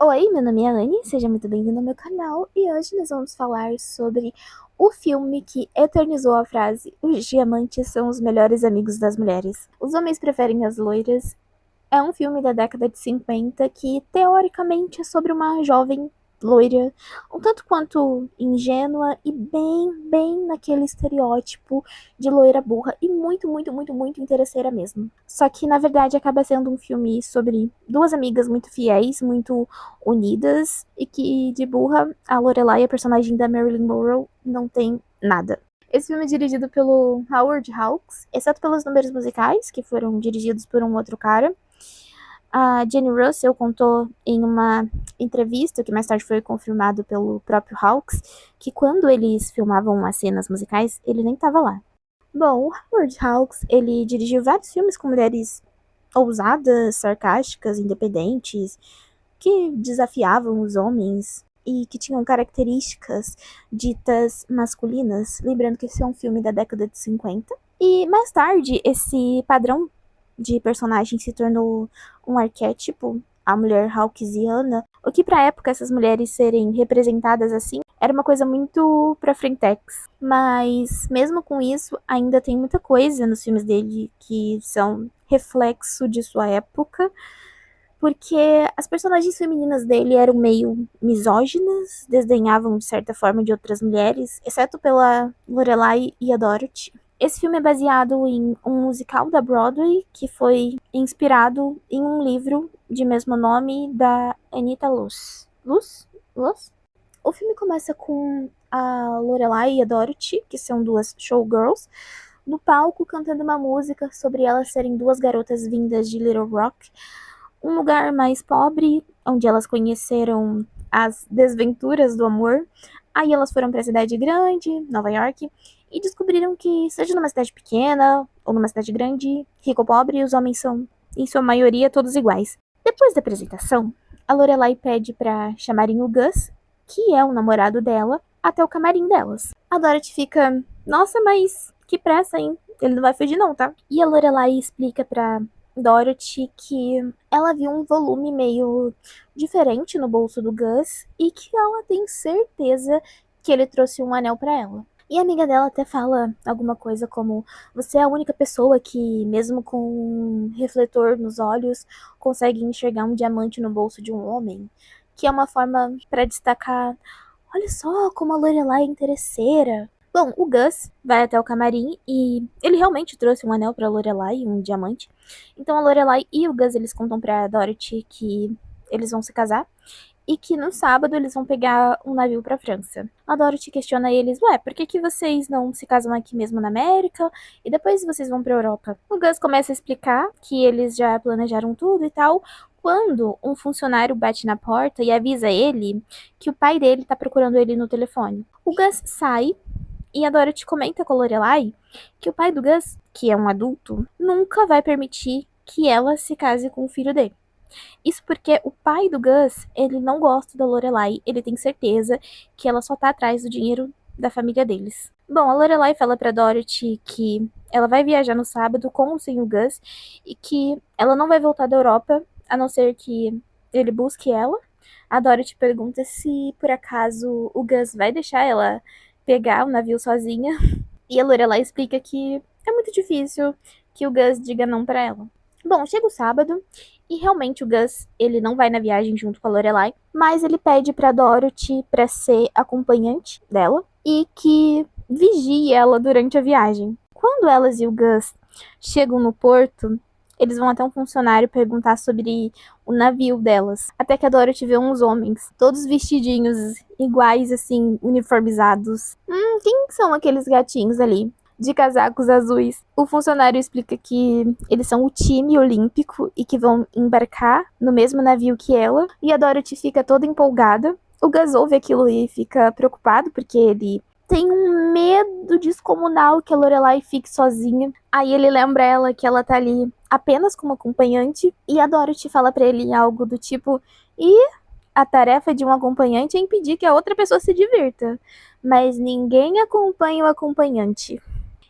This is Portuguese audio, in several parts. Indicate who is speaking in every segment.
Speaker 1: Oi, meu nome é Anne, seja muito bem-vindo ao meu canal e hoje nós vamos falar sobre o filme que eternizou a frase "Os diamantes são os melhores amigos das mulheres. Os homens preferem as loiras". É um filme da década de 50 que, teoricamente, é sobre uma jovem loira, um tanto quanto ingênua e bem naquele estereótipo de loira burra e muito interesseira mesmo. Só que, na verdade, acaba sendo um filme sobre duas amigas muito fiéis, muito unidas e que, de burra, a Lorelai, a personagem da Marilyn Monroe, não tem nada. Esse filme é dirigido pelo Howard Hawks, exceto pelos números musicais, que foram dirigidos por um outro cara. A Jenny Russell contou em uma entrevista, que mais tarde foi confirmado pelo próprio Hawks, que quando eles filmavam as cenas musicais, ele nem estava lá. Bom, o Howard Hawks, ele dirigiu vários filmes com mulheres ousadas, sarcásticas, independentes, que desafiavam os homens e que tinham características ditas masculinas. Lembrando que esse é um filme da década de 50. E mais tarde, esse padrão de personagem se tornou um arquétipo, a mulher hawksiana, o que pra época essas mulheres serem representadas assim era uma coisa muito pra frentex. Mas mesmo com isso, ainda tem muita coisa nos filmes dele que são reflexo de sua época, porque as personagens femininas dele eram meio misóginas, desdenhavam de certa forma de outras mulheres, exceto pela Lorelai e a Dorothy. Esse filme é baseado em um musical da Broadway que foi inspirado em um livro de mesmo nome da Anita Loos. Loos? O filme começa com a Lorelai e a Dorothy, que são duas showgirls, no palco cantando uma música sobre elas serem duas garotas vindas de Little Rock, um lugar mais pobre, onde elas conheceram as desventuras do amor. Aí elas foram para a cidade grande, Nova York, e descobriram que, seja numa cidade pequena ou numa cidade grande, rico ou pobre, os homens são, em sua maioria, todos iguais. Depois da apresentação, a Lorelai pede para chamarem o Gus, que é o namorado dela, até o camarim delas. A Dorothy fica, nossa, mas que pressa, hein? Ele não vai fugir não, tá? E a Lorelai explica pra Dorothy que ela viu um volume meio diferente no bolso do Gus e que ela tem certeza que ele trouxe um anel pra ela. E a amiga dela até fala alguma coisa como: você é a única pessoa que, mesmo com um refletor nos olhos, consegue enxergar um diamante no bolso de um homem. Que é uma forma pra destacar: olha só como a Lorelai é interesseira. Bom, o Gus vai até o camarim e ele realmente trouxe um anel pra Lorelai, um diamante. Então a Lorelai e o Gus, eles contam pra Dorothy que eles vão se casar e que no sábado eles vão pegar um navio pra França. A Dorothy questiona eles: ué, por que que vocês não se casam aqui mesmo na América e depois vocês vão pra Europa? O Gus começa a explicar que eles já planejaram tudo e tal, quando um funcionário bate na porta e avisa ele que o pai dele tá procurando ele no telefone. O Gus sai e a Dorothy comenta com a Lorelai que o pai do Gus, que é um adulto, nunca vai permitir que ela se case com o filho dele. Isso porque o pai do Gus, ele não gosta da Lorelai, ele tem certeza que ela só tá atrás do dinheiro da família deles. Bom, a Lorelai fala pra Dorothy que ela vai viajar no sábado com ou sem o Gus e que ela não vai voltar da Europa, a não ser que ele busque ela. A Dorothy pergunta se por acaso o Gus vai deixar ela pegar o navio sozinha. E a Lorelai explica que é muito difícil que o Gus diga não pra ela. Bom, chega o sábado e realmente o Gus, ele não vai na viagem junto com a Lorelai, mas ele pede pra Dorothy pra ser acompanhante dela e que vigie ela durante a viagem. Quando elas e o Gus chegam no porto, eles vão até um funcionário perguntar sobre o navio delas. Até que a Dorothy vê uns homens, todos vestidinhos iguais, assim, uniformizados. Quem são aqueles gatinhos ali? De casacos azuis. O funcionário explica que eles são o time olímpico e que vão embarcar no mesmo navio que ela. E a Dorothy fica toda empolgada. O Gus ouve aquilo e fica preocupado porque ele tem um medo descomunal que a Lorelai fique sozinha. Aí ele lembra ela que ela tá ali apenas como acompanhante. E a Dorothy fala pra ele algo do tipo: e a tarefa de um acompanhante é impedir que a outra pessoa se divirta, mas ninguém acompanha o acompanhante.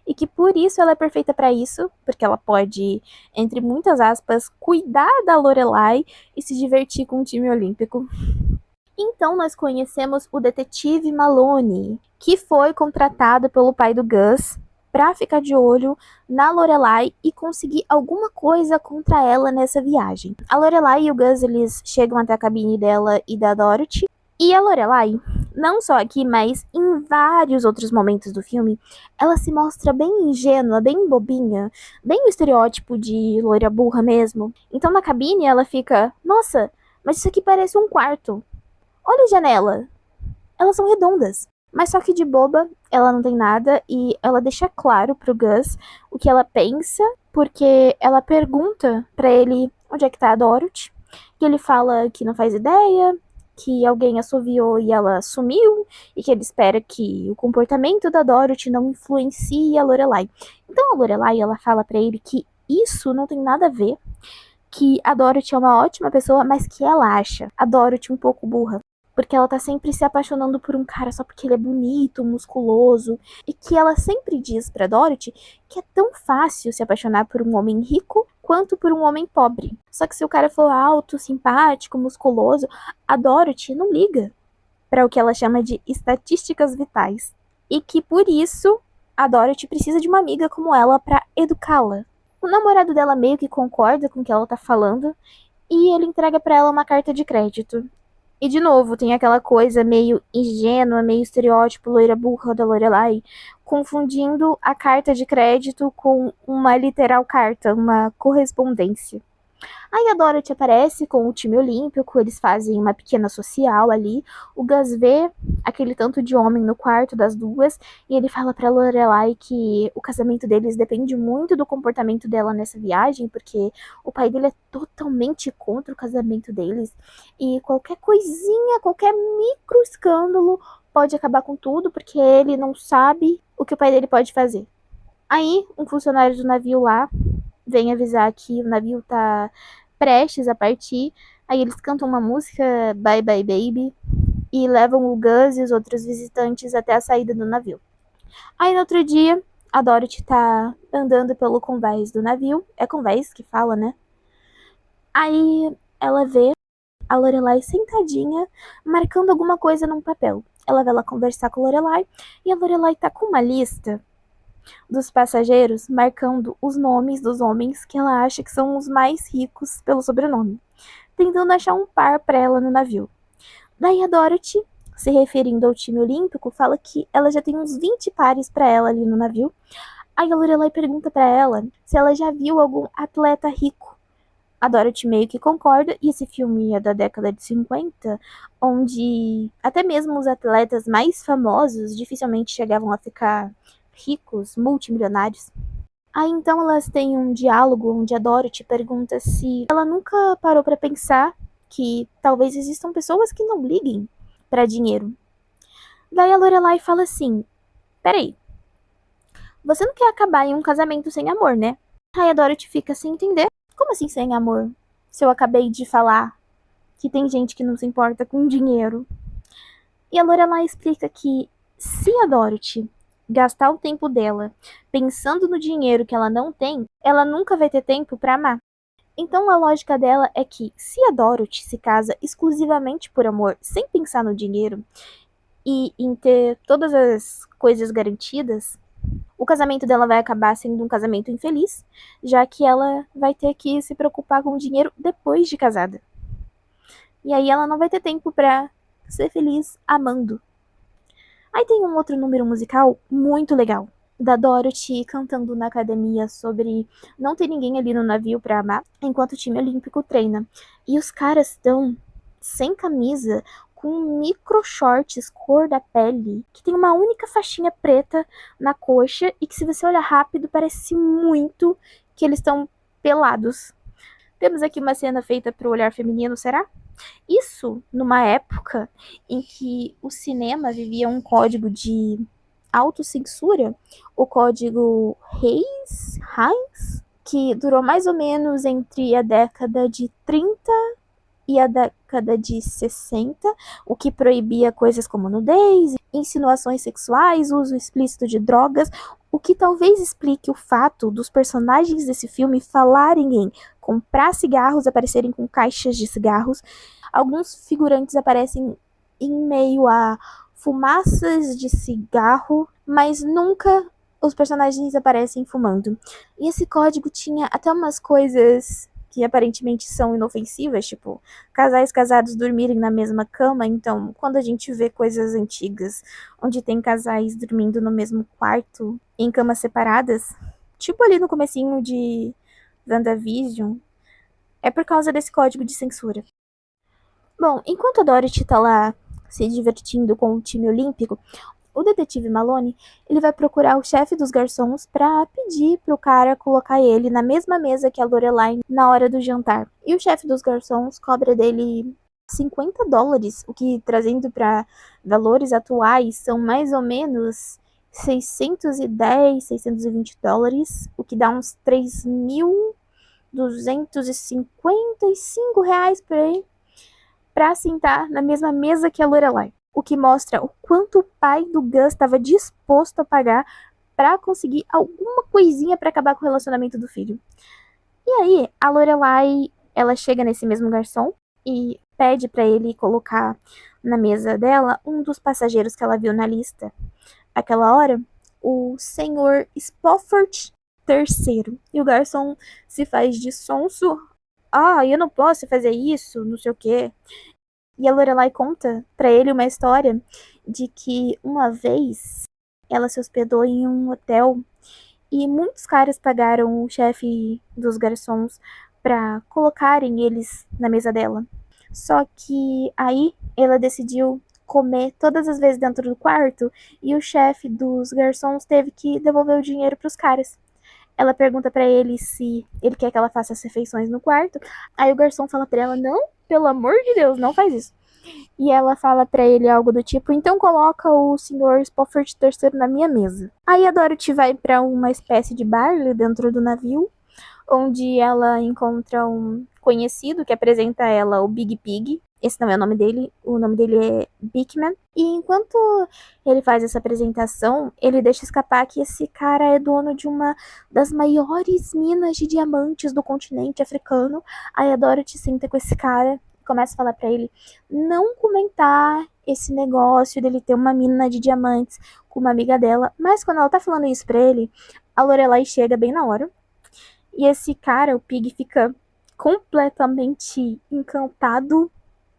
Speaker 1: e que por isso ela é perfeita para isso, porque ela pode, entre muitas aspas, cuidar da Lorelai e se divertir com o time olímpico. Então nós conhecemos o detetive Maloney, que foi contratado pelo pai do Gus para ficar de olho na Lorelai e conseguir alguma coisa contra ela nessa viagem. A Lorelai e o Gus, eles chegam até a cabine dela e da Dorothy, e a Lorelai, não só aqui, mas em vários outros momentos do filme, ela se mostra bem ingênua, bem bobinha, bem o estereótipo de loira burra mesmo. Então na cabine ela fica, nossa, mas isso aqui parece um quarto. Olha a janela, elas são redondas. Mas só que de boba, ela não tem nada e ela deixa claro pro Gus o que ela pensa, porque ela pergunta pra ele onde é que tá a Dorothy, que ele fala que não faz ideia, que alguém assoviou e ela sumiu, e que ele espera que o comportamento da Dorothy não influencie a Lorelai. Então a Lorelai, ela fala pra ele que isso não tem nada a ver, que a Dorothy é uma ótima pessoa, mas que ela acha a Dorothy um pouco burra. Porque ela tá sempre se apaixonando por um cara só porque ele é bonito, musculoso. E que ela sempre diz pra Dorothy que é tão fácil se apaixonar por um homem rico quanto por um homem pobre. Só que se o cara for alto, simpático, musculoso, a Dorothy não liga para o que ela chama de estatísticas vitais. E que por isso a Dorothy precisa de uma amiga como ela para educá-la. O namorado dela meio que concorda com o que ela tá falando e ele entrega para ela uma carta de crédito. E de novo, tem aquela coisa meio ingênua, meio estereótipo loira burra da Lorelai, confundindo a carta de crédito com uma literal carta, uma correspondência. Aí a Dorothy aparece com o time olímpico, eles fazem uma pequena social ali. O Gus vê aquele tanto de homem no quarto das duas e ele fala pra Lorelai que o casamento deles depende muito do comportamento dela nessa viagem, porque o pai dele é totalmente contra o casamento deles e qualquer coisinha, qualquer micro escândalo pode acabar com tudo, porque ele não sabe o que o pai dele pode fazer. Aí, um funcionário do navio lá vem avisar que o navio tá prestes a partir. Aí eles cantam uma música, Bye Bye Baby, e levam o Gus e os outros visitantes até a saída do navio. Aí no outro dia, a Dorothy tá andando pelo convés do navio. É convés que fala, né? Aí ela vê a Lorelai sentadinha, marcando alguma coisa num papel. Ela vai lá conversar com a Lorelai, e a Lorelai tá com uma lista dos passageiros, marcando os nomes dos homens que ela acha que são os mais ricos pelo sobrenome, tentando achar um par para ela no navio. Daí a Dorothy, se referindo ao time olímpico, fala que ela já tem uns 20 pares para ela ali no navio. Aí a Lorelai pergunta para ela se ela já viu algum atleta rico. A Dorothy meio que concorda, e esse filme é da década de 50, onde até mesmo os atletas mais famosos dificilmente chegavam a ficar ricos, multimilionários. Aí então elas têm um diálogo onde a Dorothy pergunta se ela nunca parou pra pensar que talvez existam pessoas que não liguem pra dinheiro. Daí a Lorelai fala assim: peraí, você não quer acabar em um casamento sem amor, né? Aí a Dorothy fica sem entender. Como assim sem amor? Se eu acabei de falar que tem gente que não se importa com dinheiro. E a Lorelai explica que se a Dorothy gastar o tempo dela pensando no dinheiro que ela não tem, ela nunca vai ter tempo para amar. Então a lógica dela é que se a Dorothy se casa exclusivamente por amor, sem pensar no dinheiro e em ter todas as coisas garantidas, o casamento dela vai acabar sendo um casamento infeliz, já que ela vai ter que se preocupar com o dinheiro depois de casada. E aí ela não vai ter tempo para ser feliz amando. Aí tem um outro número musical muito legal, da Dorothy cantando na academia sobre não ter ninguém ali no navio pra amar, enquanto o time olímpico treina. E os caras estão sem camisa, com micro shorts cor da pele, que tem uma única faixinha preta na coxa e que se você olhar rápido parece muito que eles estão pelados. Temos aqui uma cena feita para o olhar feminino, será? Isso numa época em que o cinema vivia um código de autocensura, o código Heinz, que durou mais ou menos entre a década de 30 e a década de 60, o que proibia coisas como nudez, insinuações sexuais, uso explícito de drogas, o que talvez explique o fato dos personagens desse filme falarem em comprar cigarros, aparecerem com caixas de cigarros. Alguns figurantes aparecem em meio a fumaças de cigarro, mas nunca os personagens aparecem fumando. E esse código tinha até umas coisas que aparentemente são inofensivas, tipo casais casados dormirem na mesma cama. Então, quando a gente vê coisas antigas onde tem casais dormindo no mesmo quarto em camas separadas, tipo ali no comecinho de WandaVision, é por causa desse código de censura. Bom, enquanto a Dorothy tá lá se divertindo com o time olímpico, o detetive Malone, ele vai procurar o chefe dos garçons para pedir pro cara colocar ele na mesma mesa que a Lorelai na hora do jantar. E o chefe dos garçons cobra dele $50, o que trazendo para valores atuais são mais ou menos 610, $620, o que dá uns 3.255 reais por aí, para sentar na mesma mesa que a Lorelai, o que mostra o quanto o pai do Gus estava disposto a pagar para conseguir alguma coisinha para acabar com o relacionamento do filho. E aí, a Lorelai, ela chega nesse mesmo garçom e pede para ele colocar na mesa dela um dos passageiros que ela viu na lista. Aquela hora, o senhor Spofford III. E o garçom se faz de sonso. Ah, eu não posso fazer isso, não sei o quê. E a Lorelai conta pra ele uma história de que uma vez ela se hospedou em um hotel e muitos caras pagaram o chefe dos garçons pra colocarem eles na mesa dela. Só que aí ela decidiu comer todas as vezes dentro do quarto e o chefe dos garçons teve que devolver o dinheiro pros caras. Ela pergunta pra ele se ele quer que ela faça as refeições no quarto. Aí o garçom fala pra ela: "Não, pelo amor de Deus, não faz isso." E ela fala pra ele algo do tipo: "Então coloca o Sr. Spofford III na minha mesa." Aí a Dorothy vai pra uma espécie de bar ali dentro do navio, onde ela encontra um conhecido que apresenta a ela o Big Pig. Esse não é o nome dele, o nome dele é Bigman. E enquanto ele faz essa apresentação, ele deixa escapar que esse cara é dono de uma das maiores minas de diamantes do continente africano. Aí a Dorothy senta com esse cara e começa a falar pra ele não comentar esse negócio dele ter uma mina de diamantes com uma amiga dela. Mas quando ela tá falando isso pra ele, a Lorelai chega bem na hora. E esse cara, o Pig, fica completamente encantado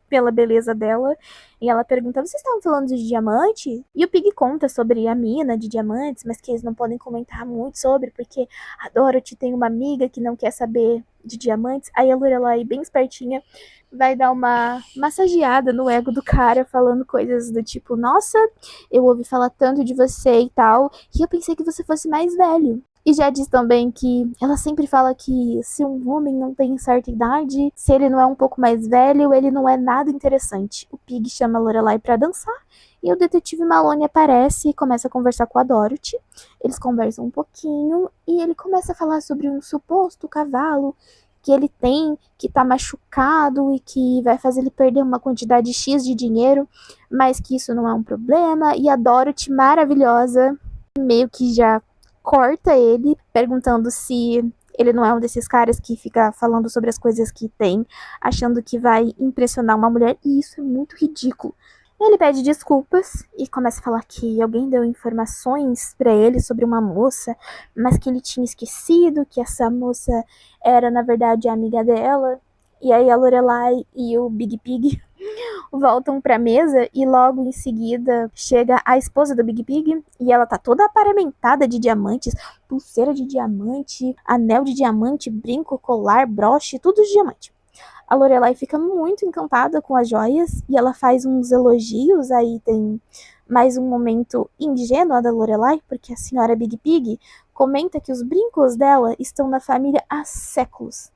Speaker 1: pela beleza dela. E ela pergunta: "Vocês estavam falando de diamante?" E o Pig conta sobre a mina de diamantes, mas que eles não podem comentar muito sobre, porque a Dorothy tem uma amiga que não quer saber de diamantes. Aí a Lorelai, bem espertinha, vai dar uma massageada no ego do cara, falando coisas do tipo: "Nossa, eu ouvi falar tanto de você e tal, e eu pensei que você fosse mais velho." E já diz também que ela sempre fala que se um homem não tem certa idade, se ele não é um pouco mais velho, ele não é nada interessante. O Pig chama a Lorelai pra dançar e o detetive Malone aparece e começa a conversar com a Dorothy. Eles conversam um pouquinho e ele começa a falar sobre um suposto cavalo que ele tem, que tá machucado e que vai fazer ele perder uma quantidade X de dinheiro, mas que isso não é um problema. E a Dorothy, maravilhosa, meio que já corta ele, perguntando se ele não é um desses caras que fica falando sobre as coisas que tem, achando que vai impressionar uma mulher, e isso é muito ridículo. Ele pede desculpas e começa a falar que alguém deu informações pra ele sobre uma moça, mas que ele tinha esquecido que essa moça era, na verdade, a amiga dela. E aí a Lorelai e o Big Pig voltam pra mesa e logo em seguida chega a esposa do Big Pig e ela tá toda aparamentada de diamantes, pulseira de diamante, anel de diamante, brinco, colar, broche, tudo de diamante. A Lorelai fica muito encantada com as joias e ela faz uns elogios. Aí tem mais um momento ingênuo da Lorelai, porque a senhora Big Pig comenta que os brincos dela estão na família há séculos.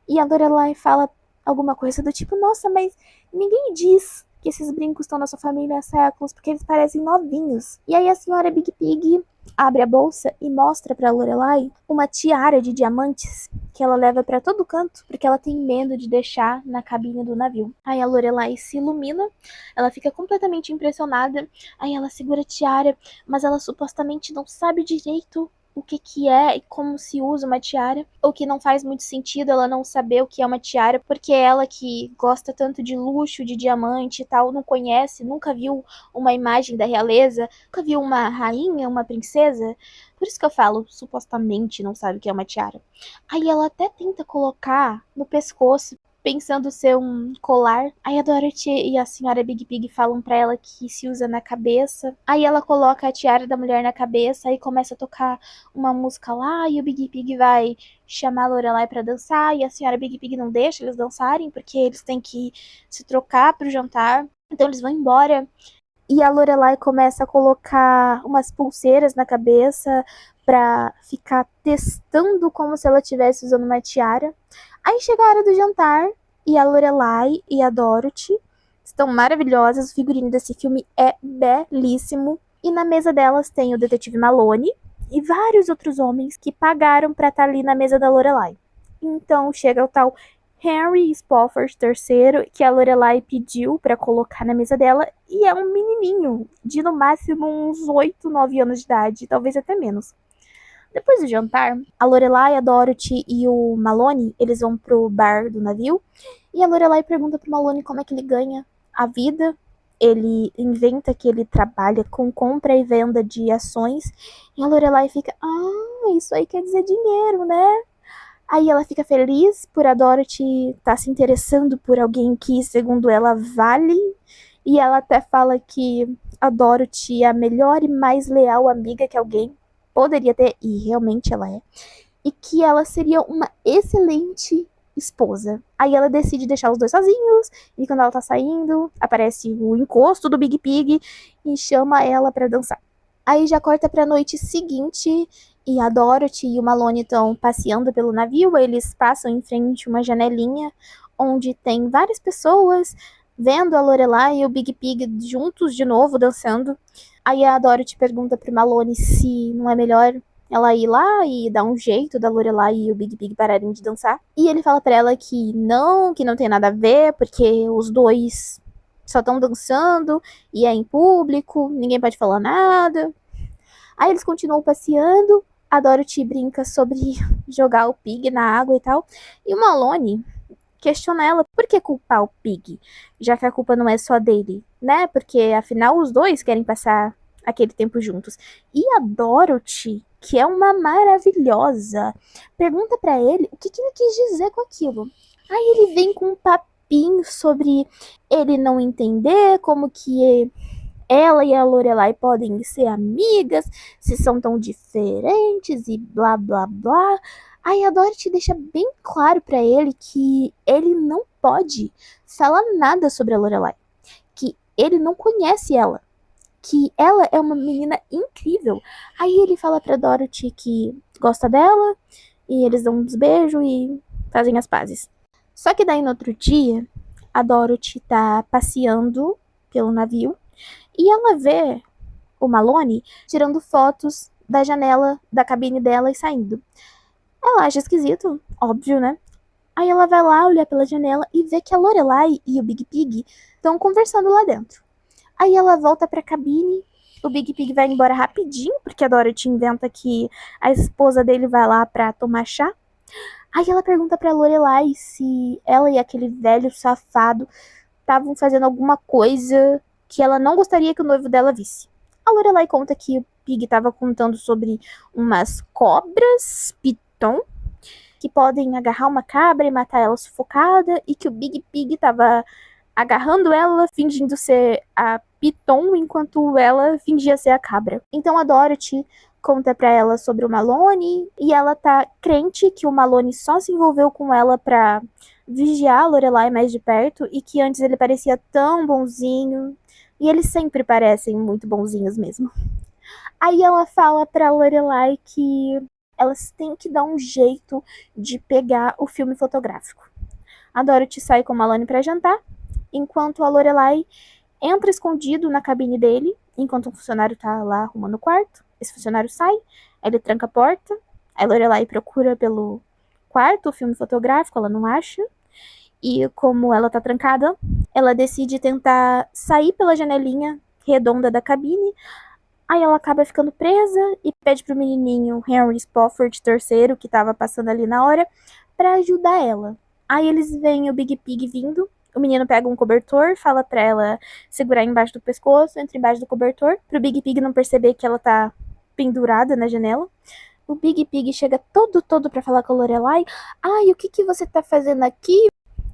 Speaker 1: E a Lorelai fala alguma coisa do tipo: "Nossa, mas ninguém diz que esses brincos estão na sua família há séculos, porque eles parecem novinhos." E aí a senhora Big Pig abre a bolsa e mostra pra Lorelai uma tiara de diamantes que ela leva pra todo canto, porque ela tem medo de deixar na cabine do navio. Aí a Lorelai se ilumina, ela fica completamente impressionada, aí ela segura a tiara, mas ela supostamente não sabe direito o que que é e como se usa uma tiara, o que não faz muito sentido ela não saber o que é uma tiara, porque ela que gosta tanto de luxo, de diamante e tal, não conhece, nunca viu uma imagem da realeza, nunca viu uma rainha, uma princesa. Por isso que eu falo, supostamente não sabe o que é uma tiara. Aí ela até tenta colocar no pescoço, pensando ser um colar. Aí a Dorothy e a senhora Big Pig falam pra ela que se usa na cabeça. Aí ela coloca a tiara da mulher na cabeça e começa a tocar uma música lá. E o Big Pig vai chamar a Lorelai pra dançar. E a senhora Big Pig não deixa eles dançarem, porque eles têm que se trocar pro jantar. Então eles vão embora. E a Lorelai começa a colocar umas pulseiras na cabeça pra ficar testando como se ela estivesse usando uma tiara. Aí chega a hora do jantar e a Lorelai e a Dorothy estão maravilhosas. O figurino desse filme é belíssimo. E na mesa delas tem o detetive Malone e vários outros homens que pagaram pra estar ali na mesa da Lorelai. Então chega o tal Henry Spofford III, que a Lorelai pediu pra colocar na mesa dela, e é um menininho, de no máximo uns 8, 9 anos de idade, talvez até menos. Depois do jantar, a Lorelai, a Dorothy e o Malone, eles vão pro bar do navio, e a Lorelai pergunta pro Malone como é que ele ganha a vida. Ele inventa que ele trabalha com compra e venda de ações, e a Lorelai fica, isso aí quer dizer dinheiro, né? Aí ela fica feliz por a Dorothy estar se interessando por alguém que, segundo ela, vale. E ela até fala que a Dorothy é a melhor e mais leal amiga que alguém poderia ter, e realmente ela é. E que ela seria uma excelente esposa. Aí ela decide deixar os dois sozinhos, e quando ela tá saindo, aparece o encosto do Big Pig e chama ela pra dançar. Aí já corta pra noite seguinte e a Dorothy e o Malone estão passeando pelo navio. Eles passam em frente a uma janelinha onde tem várias pessoas vendo a Lorelai e o Big Pig juntos de novo dançando. Aí a Dorothy pergunta pro Malone se não é melhor ela ir lá e dar um jeito da Lorelai e o Big Pig pararem de dançar. E ele fala pra ela que não tem nada a ver, porque os dois só estão dançando e é em público, ninguém pode falar nada. Aí eles continuam passeando, a Dorothy brinca sobre jogar o Pig na água e tal, e o Malone questiona ela por que culpar o Pig, já que a culpa não é só dele, né? Porque afinal os dois querem passar aquele tempo juntos. E a Dorothy, que é uma maravilhosa, pergunta pra ele o que ele quis dizer com aquilo. Aí ele vem com um papinho sobre ele não entender como que ela e a Lorelai podem ser amigas, se são tão diferentes e blá blá blá. Aí a Dorothy deixa bem claro pra ele que ele não pode falar nada sobre a Lorelai, que ele não conhece ela, que ela é uma menina incrível. Aí ele fala pra Dorothy que gosta dela e eles dão uns beijos e fazem as pazes. Só que daí no outro dia, a Dorothy tá passeando pelo navio e ela vê o Malone tirando fotos da janela da cabine dela e saindo. Ela acha esquisito, óbvio, né? Aí ela vai lá olhar pela janela e vê que a Lorelai e o Big Pig estão conversando lá dentro. Aí ela volta pra cabine, o Big Pig vai embora rapidinho, porque a Dorothy inventa que a esposa dele vai lá pra tomar chá. Aí ela pergunta pra Lorelai se ela e aquele velho safado estavam fazendo alguma coisa que ela não gostaria que o noivo dela visse. A Lorelai conta que o Pig estava contando sobre umas cobras piton que podem agarrar uma cabra e matar ela sufocada, e que o Big Pig estava agarrando ela, fingindo ser a piton, enquanto ela fingia ser a cabra. Então a Dorothy conta pra ela sobre o Malone, e ela tá crente que o Malone só se envolveu com ela pra vigiar a Lorelai mais de perto, e que antes ele parecia tão bonzinho, e eles sempre parecem muito bonzinhos mesmo. Aí ela fala pra Lorelai que elas têm que dar um jeito de pegar o filme fotográfico. A Dorothy sai com o Malone pra jantar, enquanto a Lorelai entra escondido na cabine dele, enquanto um funcionário tá lá arrumando o quarto, esse funcionário sai, aí ele tranca a porta, aí a Lorelai procura pelo quarto, o filme fotográfico, ela não acha. E como ela tá trancada, ela decide tentar sair pela janelinha redonda da cabine. Aí ela acaba ficando presa e pede pro menininho Henry Spofford III, que tava passando ali na hora, pra ajudar ela. Aí eles veem o Big Pig vindo. O menino pega um cobertor, fala pra ela segurar embaixo do pescoço, entra embaixo do cobertor, pro Big Pig não perceber que ela tá pendurada na janela. O Big Pig chega todo pra falar com a Lorelai. Ai, o que que você tá fazendo aqui?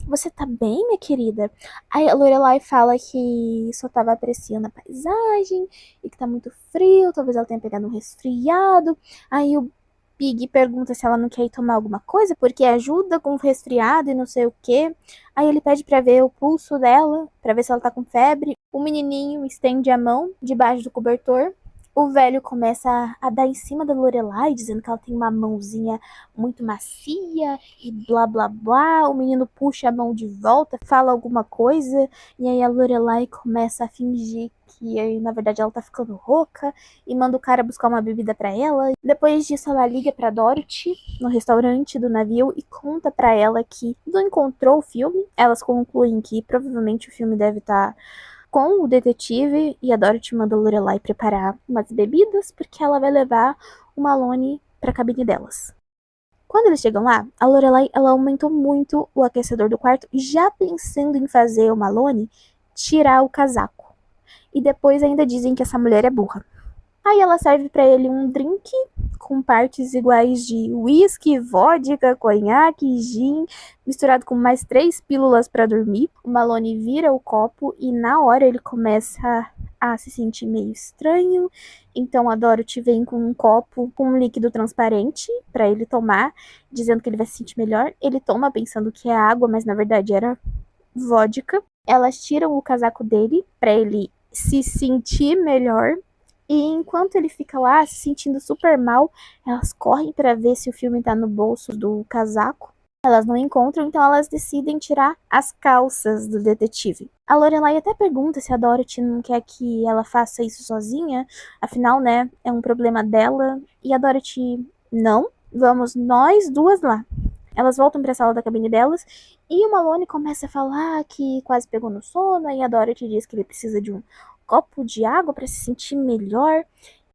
Speaker 1: Você tá bem, minha querida? Aí a Lorelai fala que só tava apreciando a paisagem e que tá muito frio, talvez ela tenha pegado um resfriado. Aí o Pig pergunta se ela não quer ir tomar alguma coisa, porque ajuda com o resfriado e não sei o quê. Aí ele pede pra ver o pulso dela, pra ver se ela tá com febre. O menininho estende a mão debaixo do cobertor. O velho começa a dar em cima da Lorelai, dizendo que ela tem uma mãozinha muito macia e blá blá blá. O menino puxa a mão de volta, fala alguma coisa, e aí a Lorelai começa a fingir que na verdade ela tá ficando rouca e manda o cara buscar uma bebida pra ela. Depois disso ela liga pra Dorothy no restaurante do navio e conta pra ela que não encontrou o filme. Elas concluem que provavelmente o filme deve estar com o detetive, e a Dorothy manda a Lorelai preparar umas bebidas porque ela vai levar o Malone pra cabine delas. Quando eles chegam lá, a Lorelai ela aumentou muito o aquecedor do quarto, já pensando em fazer o Malone tirar o casaco. E depois ainda dizem que essa mulher é burra. Aí ela serve pra ele um drink com partes iguais de whisky, vodka, conhaque, gin, misturado com mais 3 pílulas pra dormir. O Malone vira o copo e na hora ele começa a se sentir meio estranho. Então a Dorothy vem com um copo com um líquido transparente pra ele tomar, dizendo que ele vai se sentir melhor. Ele toma pensando que é água, mas na verdade era vodka. Elas tiram o casaco dele pra ele se sentir melhor. E enquanto ele fica lá se sentindo super mal, elas correm pra ver se o filme tá no bolso do casaco. Elas não encontram, então elas decidem tirar as calças do detetive. A Lorelai até pergunta se a Dorothy não quer que ela faça isso sozinha, afinal, né, é um problema dela. E a Dorothy, não, vamos nós duas lá. Elas voltam pra sala da cabine delas e o Malone começa a falar que quase pegou no sono, e a Dorothy diz que ele precisa de um copo de água pra se sentir melhor.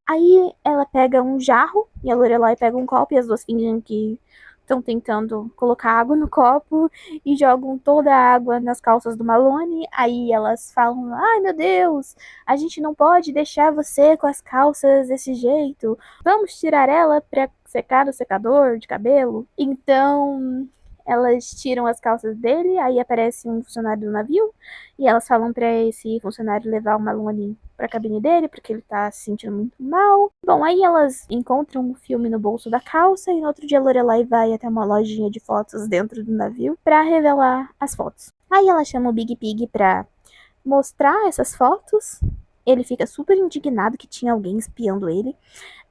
Speaker 1: Aí ela pega um jarro e a Lorelai pega um copo e as duas fingem que estão tentando colocar água no copo e jogam toda a água nas calças do Malone. Aí elas falam: ai meu Deus, a gente não pode deixar você com as calças desse jeito. Vamos tirar ela pra secar no secador de cabelo. Então elas tiram as calças dele, aí aparece um funcionário do navio e elas falam pra esse funcionário levar o Malone pra cabine dele, porque ele tá se sentindo muito mal. Bom, aí elas encontram o filme no bolso da calça e no outro dia a Lorelai vai até uma lojinha de fotos dentro do navio pra revelar as fotos. Aí ela chama o Big Pig pra mostrar essas fotos. Ele fica super indignado que tinha alguém espiando ele.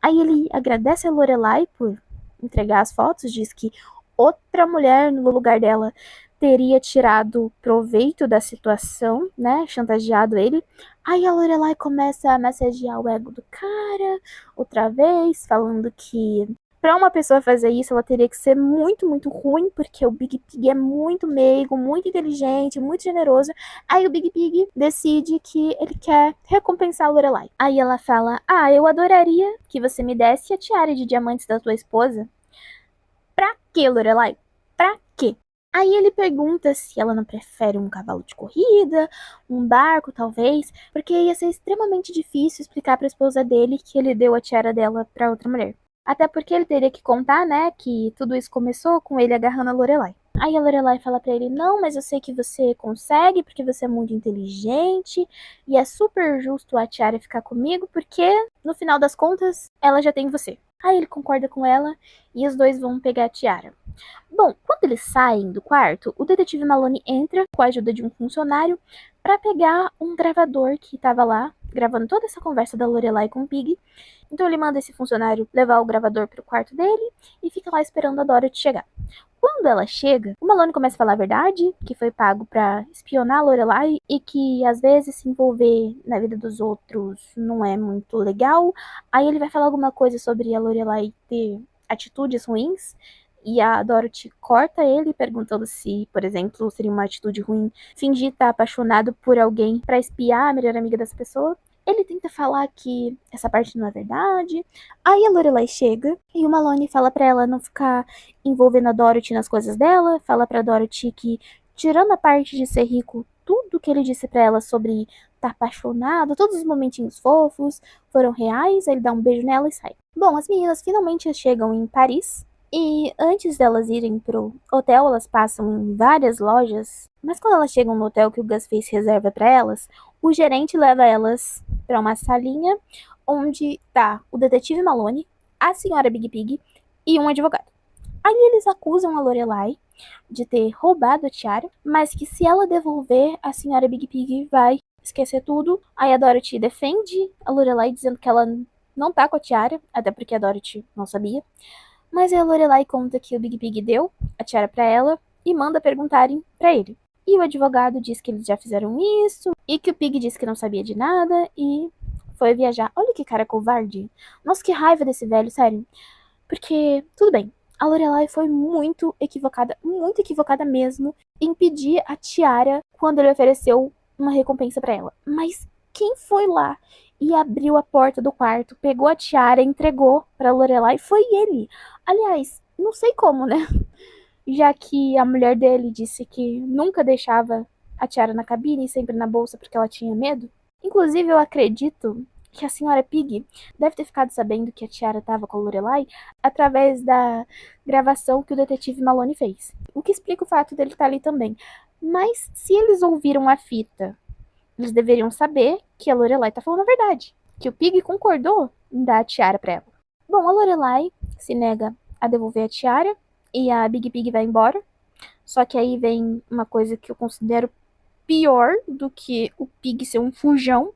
Speaker 1: Aí ele agradece a Lorelai por entregar as fotos, diz que outra mulher no lugar dela teria tirado proveito da situação, né, chantageado ele. Aí a Lorelai começa a massagear o ego do cara, outra vez, falando que pra uma pessoa fazer isso, ela teria que ser muito, muito ruim, porque o Big Pig é muito meigo, muito inteligente, muito generoso. Aí o Big Pig decide que ele quer recompensar a Lorelai. Aí ela fala: ah, eu adoraria que você me desse a tiara de diamantes da tua esposa. Pra quê, Lorelai? Pra quê? Aí ele pergunta se ela não prefere um cavalo de corrida, um barco, talvez, porque ia ser extremamente difícil explicar pra esposa dele que ele deu a tiara dela pra outra mulher. Até porque ele teria que contar, né, que tudo isso começou com ele agarrando a Lorelai. Aí a Lorelai fala pra ele: não, mas eu sei que você consegue, porque você é muito inteligente, e é super justo a tiara ficar comigo, porque, no final das contas, ela já tem você. Aí ele concorda com ela, e os dois vão pegar a tiara. Bom, quando eles saem do quarto, o detetive Malone entra com a ajuda de um funcionário para pegar um gravador que estava lá gravando toda essa conversa da Lorelai com o Pig. Então ele manda esse funcionário levar o gravador pro quarto dele e fica lá esperando a Dorothy chegar. Quando ela chega, o Malone começa a falar a verdade, que foi pago pra espionar a Lorelai e que às vezes se envolver na vida dos outros não é muito legal. Aí ele vai falar alguma coisa sobre a Lorelai ter atitudes ruins e a Dorothy corta ele perguntando se, por exemplo, seria uma atitude ruim fingir estar apaixonado por alguém pra espiar a melhor amiga dessa pessoa. Ele tenta falar que essa parte não é verdade. Aí a Lorelai chega e o Malone fala pra ela não ficar envolvendo a Dorothy nas coisas dela. Fala pra Dorothy que, tirando a parte de ser rico, tudo que ele disse pra ela sobre estar apaixonado, todos os momentinhos fofos foram reais. Aí ele dá um beijo nela e sai. Bom, as meninas finalmente chegam em Paris. E antes delas irem pro hotel, elas passam em várias lojas. Mas quando elas chegam no hotel que o Gus fez reserva pra elas, o gerente leva elas pra uma salinha onde tá o detetive Malone, a senhora Big Pig e um advogado. Aí eles acusam a Lorelai de ter roubado a tiara, mas que se ela devolver, a senhora Big Pig vai esquecer tudo. Aí a Dorothy defende a Lorelai dizendo que ela não tá com a tiara, até porque a Dorothy não sabia. Mas a Lorelai conta que o Big Pig deu a tiara pra ela e manda perguntarem pra ele. E o advogado diz que eles já fizeram isso e que o Pig disse que não sabia de nada e foi viajar. Olha que cara covarde. Nossa, que raiva desse velho, sério. Porque, tudo bem, a Lorelai foi muito equivocada mesmo em pedir a tiara quando ele ofereceu uma recompensa pra ela. Mas quem foi lá e abriu a porta do quarto, pegou a tiara e entregou pra Lorelai foi ele. Aliás, não sei como, né? Já que a mulher dele disse que nunca deixava a tiara na cabine e sempre na bolsa porque ela tinha medo. Inclusive, eu acredito que a senhora Pig deve ter ficado sabendo que a tiara estava com a Lorelai através da gravação que o detetive Malone fez. O que explica o fato dele estar ali também. Mas se eles ouviram a fita, eles deveriam saber que a Lorelai tá falando a verdade. Que o Pig concordou em dar a tiara pra ela. Bom, a Lorelai se nega a devolver a tiara e a Big Pig vai embora. Só que aí vem uma coisa que eu considero pior do que o Pig ser um fujão,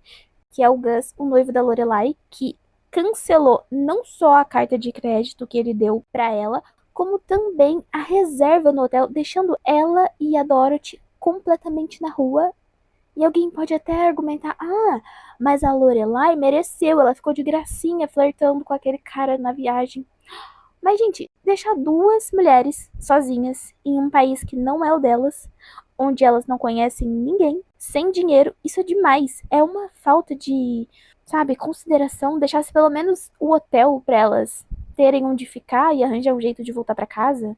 Speaker 1: que é o Gus, o noivo da Lorelai, que cancelou não só a carta de crédito que ele deu pra ela, como também a reserva no hotel, deixando ela e a Dorothy completamente na rua. E alguém pode até argumentar, mas a Lorelai mereceu, ela ficou de gracinha flertando com aquele cara na viagem. Mas, gente, deixar duas mulheres sozinhas em um país que não é o delas, onde elas não conhecem ninguém, sem dinheiro, isso é demais. É uma falta de, sabe, consideração. Deixasse pelo menos o hotel pra elas terem onde ficar e arranjar um jeito de voltar pra casa.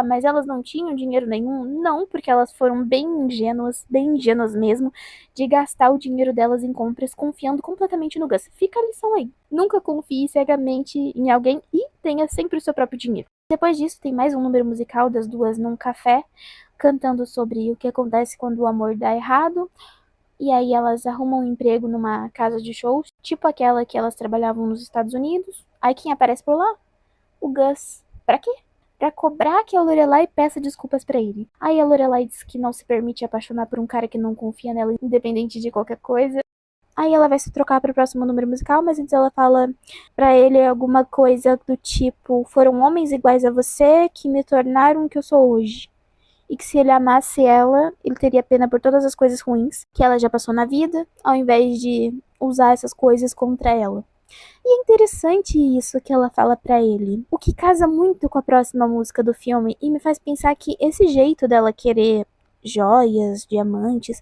Speaker 1: Mas elas não tinham dinheiro nenhum? Não, porque elas foram bem ingênuas mesmo, de gastar o dinheiro delas em compras confiando completamente no Gus. Fica a lição aí. Nunca confie cegamente em alguém e tenha sempre o seu próprio dinheiro. Depois disso, tem mais um número musical das duas num café, cantando sobre o que acontece quando o amor dá errado. E aí elas arrumam um emprego numa casa de shows, tipo aquela que elas trabalhavam nos Estados Unidos. Aí quem aparece por lá? O Gus. Pra quê? Pra cobrar que a Lorelai peça desculpas pra ele. Aí a Lorelai diz que não se permite apaixonar por um cara que não confia nela, independente de qualquer coisa. Aí ela vai se trocar pro próximo número musical, mas antes ela fala pra ele alguma coisa do tipo: foram homens iguais a você que me tornaram o que eu sou hoje. E que se ele amasse ela, ele teria pena por todas as coisas ruins que ela já passou na vida, ao invés de usar essas coisas contra ela. E é interessante isso que ela fala pra ele, o que casa muito com a próxima música do filme e me faz pensar que esse jeito dela querer joias, diamantes,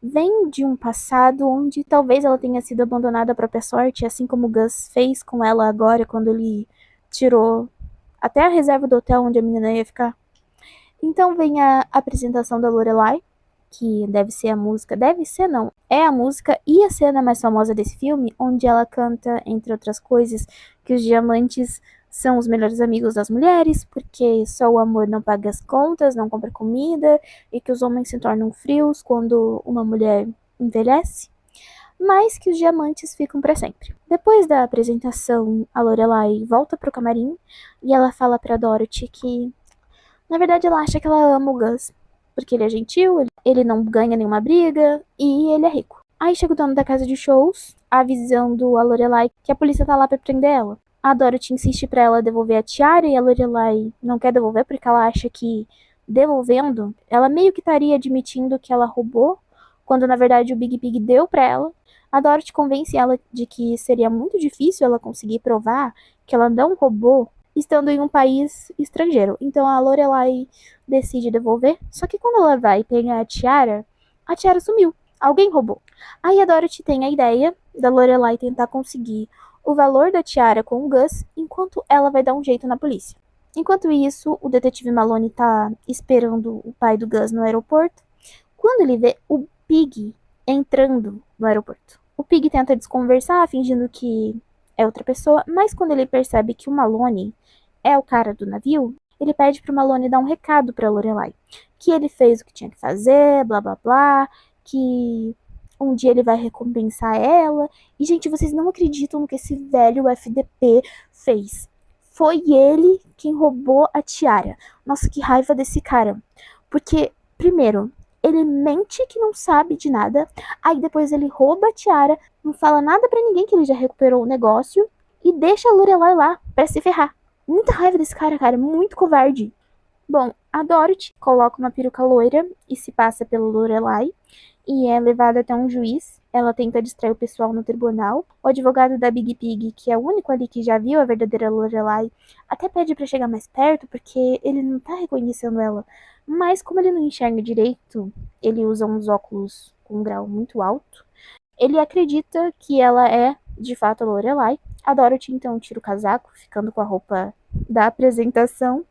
Speaker 1: vem de um passado onde talvez ela tenha sido abandonada à própria sorte, assim como o Gus fez com ela agora quando ele tirou até a reserva do hotel onde a menina ia ficar. Então vem a apresentação da Lorelai, que deve ser a música, deve ser não, é a música e a cena mais famosa desse filme, onde ela canta, entre outras coisas, que os diamantes são os melhores amigos das mulheres, porque só o amor não paga as contas, não compra comida, e que os homens se tornam frios quando uma mulher envelhece, mas que os diamantes ficam para sempre. Depois da apresentação, a Lorelai volta pro camarim e ela fala pra Dorothy que na verdade, ela acha que ela ama o Gus, porque ele é gentil, ele não ganha nenhuma briga e ele é rico. Aí chega o dono da casa de shows, avisando a Lorelai que a polícia tá lá pra prender ela. A Dorothy insiste pra ela devolver a tiara e a Lorelai não quer devolver porque ela acha que devolvendo, ela meio que estaria admitindo que ela roubou, quando na verdade o Big Pig deu pra ela. A Dorothy convence ela de que seria muito difícil ela conseguir provar que ela não roubou estando em um país estrangeiro. Então a Lorelai decide devolver, só que quando ela vai pegar a tiara sumiu. Alguém roubou. Aí a Dorothy tem a ideia da Lorelai tentar conseguir o valor da tiara com o Gus, enquanto ela vai dar um jeito na polícia. Enquanto isso, o detetive Maloney tá esperando o pai do Gus no aeroporto, quando ele vê o Pig entrando no aeroporto. O Pig tenta desconversar, fingindo que é outra pessoa, mas quando ele percebe que o Maloney é o cara do navio, ele pede pro Maloney dar um recado pra Lorelai. Que ele fez o que tinha que fazer, blá blá blá, que um dia ele vai recompensar ela. E, gente, vocês não acreditam no que esse velho FDP fez. Foi ele quem roubou a tiara. Nossa, que raiva desse cara. Porque, primeiro, ele mente que não sabe de nada. Aí depois ele rouba a tiara, não fala nada pra ninguém que ele já recuperou o negócio. E deixa a Lorelai lá pra se ferrar. Muita raiva desse cara, muito covarde. Bom, a Dorothy coloca uma peruca loira e se passa pela Lorelai e é levada até um juiz. Ela tenta distrair o pessoal no tribunal. O advogado da Big Pig, que é o único ali que já viu a verdadeira Lorelai, até pede pra chegar mais perto porque ele não tá reconhecendo ela. Mas como ele não enxerga direito, ele usa uns óculos com um grau muito alto. Ele acredita que ela é, de fato, a Lorelai. A Dorothy então tira o casaco, ficando com a roupa da apresentação,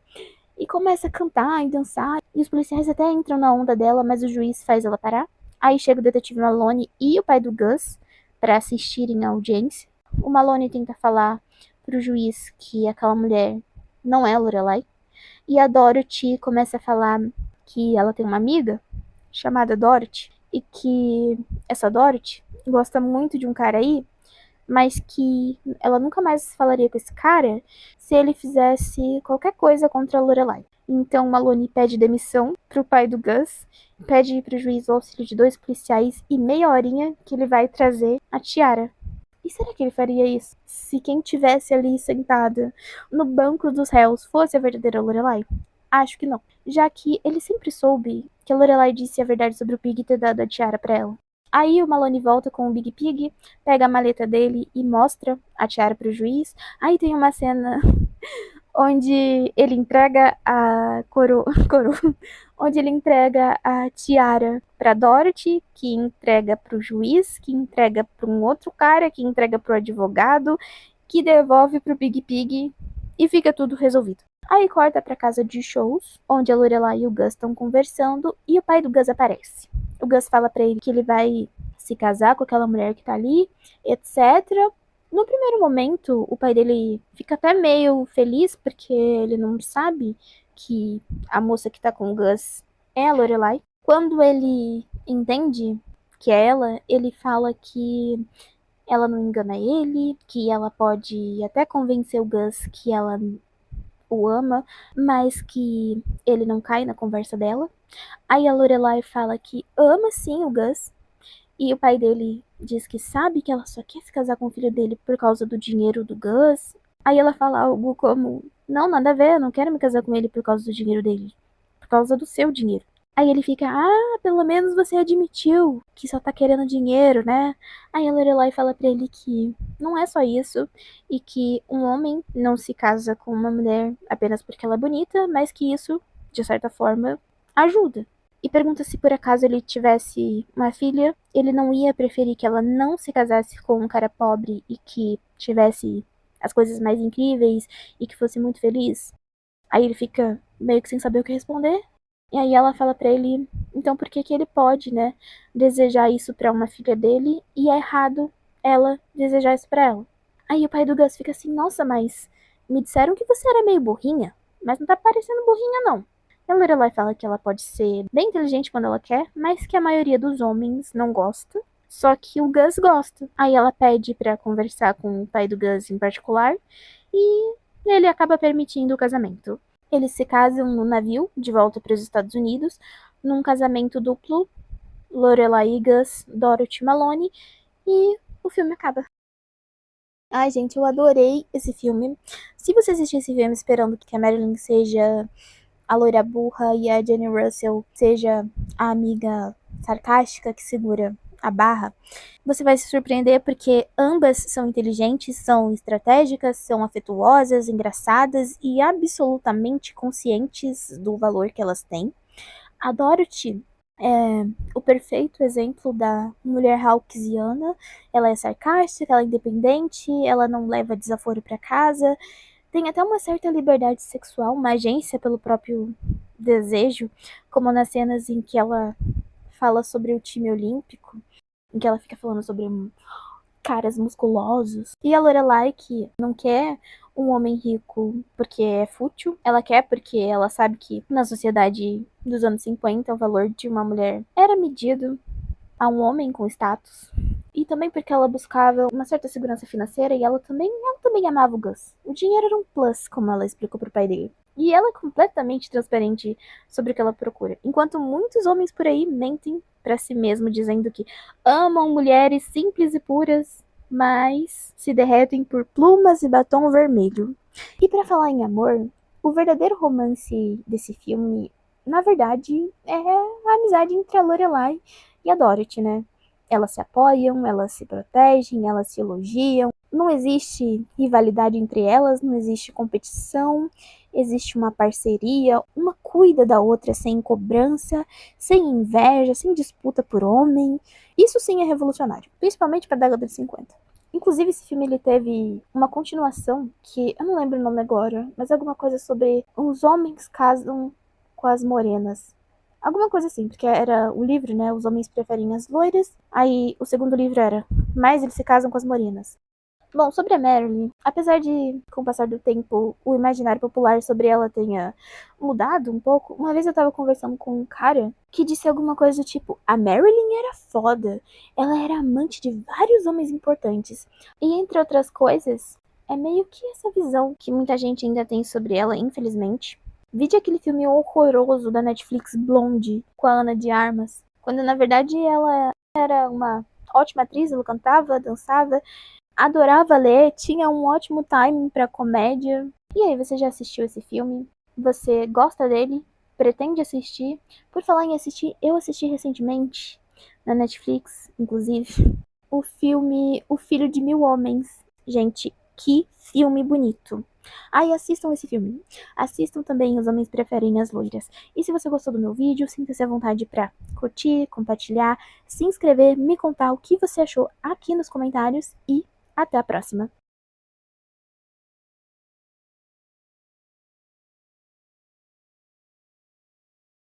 Speaker 1: e começa a cantar e dançar. E os policiais até entram na onda dela, mas o juiz faz ela parar. Aí chega o detetive Maloney e o pai do Gus para assistirem à audiência. O Maloney tenta falar pro juiz que aquela mulher não é a Lorelai. E a Dorothy começa a falar que ela tem uma amiga chamada Dorothy e que essa Dorothy gosta muito de um cara aí, mas que ela nunca mais falaria com esse cara se ele fizesse qualquer coisa contra a Lorelai. Então Maloney pede demissão pro pai do Gus, pede pro juiz o auxílio de 2 policiais e meia horinha que ele vai trazer a tiara. E será que ele faria isso se quem tivesse ali sentada no banco dos réus fosse a verdadeira Lorelai? Acho que não, já que ele sempre soube que a Lorelai disse a verdade sobre o Pig ter dado a tiara pra ela. Aí o Maloney volta com o Big Pig, pega a maleta dele e mostra a tiara pro juiz. Aí tem uma cena onde ele entrega a onde ele entrega a tiara pra Dorothy, que entrega pro juiz, que entrega pra um outro cara, que entrega pro advogado, que devolve pro Big Pig e fica tudo resolvido. Aí corta pra casa de shows, onde a Lorelai e o Gus estão conversando e o pai do Gus aparece. O Gus fala pra ele que ele vai se casar com aquela mulher que tá ali, etc. No primeiro momento, o pai dele fica até meio feliz, porque ele não sabe que a moça que tá com o Gus é a Lorelai. Quando ele entende que é ela, ele fala que ela não engana ele, que ela pode até convencer o Gus que ela o ama, mas que ele não cai na conversa dela. Aí a Lorelai fala que ama sim o Gus, e o pai dele diz que sabe que ela só quer se casar com o filho dele por causa do dinheiro do Gus. Aí ela fala algo como: não, nada a ver, eu não quero me casar com ele por causa do dinheiro dele, por causa do seu dinheiro. Aí ele fica: ah, pelo menos você admitiu que só tá querendo dinheiro, né? Aí a Lorelai fala pra ele que não é só isso, e que um homem não se casa com uma mulher apenas porque ela é bonita, mas que isso, de certa forma, ajuda. E pergunta se por acaso ele tivesse uma filha, ele não ia preferir que ela não se casasse com um cara pobre e que tivesse as coisas mais incríveis e que fosse muito feliz. Aí ele fica meio que sem saber o que responder. E aí ela fala pra ele, então por que que ele pode, né, desejar isso pra uma filha dele e é errado ela desejar isso pra ela. Aí o pai do Gus fica assim: nossa, mas me disseram que você era meio burrinha, mas não tá parecendo burrinha não. A Lorelai fala que ela pode ser bem inteligente quando ela quer, mas que a maioria dos homens não gosta. Só que o Gus gosta. Aí ela pede pra conversar com o pai do Gus em particular e ele acaba permitindo o casamento. Eles se casam no navio, de volta para os Estados Unidos, num casamento duplo Lorelai e Gus, Dorothy e Malone, e o filme acaba. Ai, gente, eu adorei esse filme. Se você assistir esse filme esperando que a Marilyn seja a loira burra e a Jenny Russell seja a amiga sarcástica que segura a barra, você vai se surpreender porque ambas são inteligentes, são estratégicas, são afetuosas, engraçadas e absolutamente conscientes do valor que elas têm. A Dorothy é o perfeito exemplo da mulher hawksiana. Ela é sarcástica, ela é independente, ela não leva desaforo para casa, tem até uma certa liberdade sexual, uma agência pelo próprio desejo, como nas cenas em que ela fala sobre o time olímpico, em que ela fica falando sobre caras musculosos. E a Lorelai, que não quer um homem rico porque é fútil, ela quer porque ela sabe que na sociedade dos anos 50 o valor de uma mulher era medido a um homem com status. E também porque ela buscava uma certa segurança financeira e ela também amava o Gus. O dinheiro era um plus, como ela explicou pro pai dele. E ela é completamente transparente sobre o que ela procura. Enquanto muitos homens por aí mentem pra si mesmo dizendo que amam mulheres simples e puras, mas se derretem por plumas e batom vermelho. E pra falar em amor, o verdadeiro romance desse filme, na verdade, é a amizade entre a Lorelai e a Dorothy, né? Elas se apoiam, elas se protegem, elas se elogiam. Não existe rivalidade entre elas, não existe competição, existe uma parceria, uma cuida da outra sem cobrança, sem inveja, sem disputa por homem. Isso sim é revolucionário, principalmente para a década de 50. Inclusive, esse filme ele teve uma continuação que eu não lembro o nome agora, mas é alguma coisa sobre os homens casam com as morenas. Alguma coisa assim, porque era o livro, né? Os homens preferem as loiras. Aí o segundo livro era Mas eles se casam com as morenas. Bom, sobre a Marilyn, apesar de, com o passar do tempo, o imaginário popular sobre ela tenha mudado um pouco, uma vez eu tava conversando com um cara que disse alguma coisa do tipo: a Marilyn era foda, ela era amante de vários homens importantes. E entre outras coisas, é meio que essa visão que muita gente ainda tem sobre ela, infelizmente. Vide aquele filme horroroso da Netflix Blonde, com a Ana de Armas, quando na verdade ela era uma ótima atriz, ela cantava, dançava, adorava ler, tinha um ótimo timing pra comédia. E aí, você já assistiu esse filme? Você gosta dele? Pretende assistir? Por falar em assistir, eu assisti recentemente, na Netflix, inclusive, o filme O Filho de Mil Homens. Gente, que filme bonito. Ai, assistam esse filme. Assistam também Os Homens Preferem as Loiras. E se você gostou do meu vídeo, sinta-se à vontade pra curtir, compartilhar, se inscrever, me contar o que você achou aqui nos comentários e até a próxima!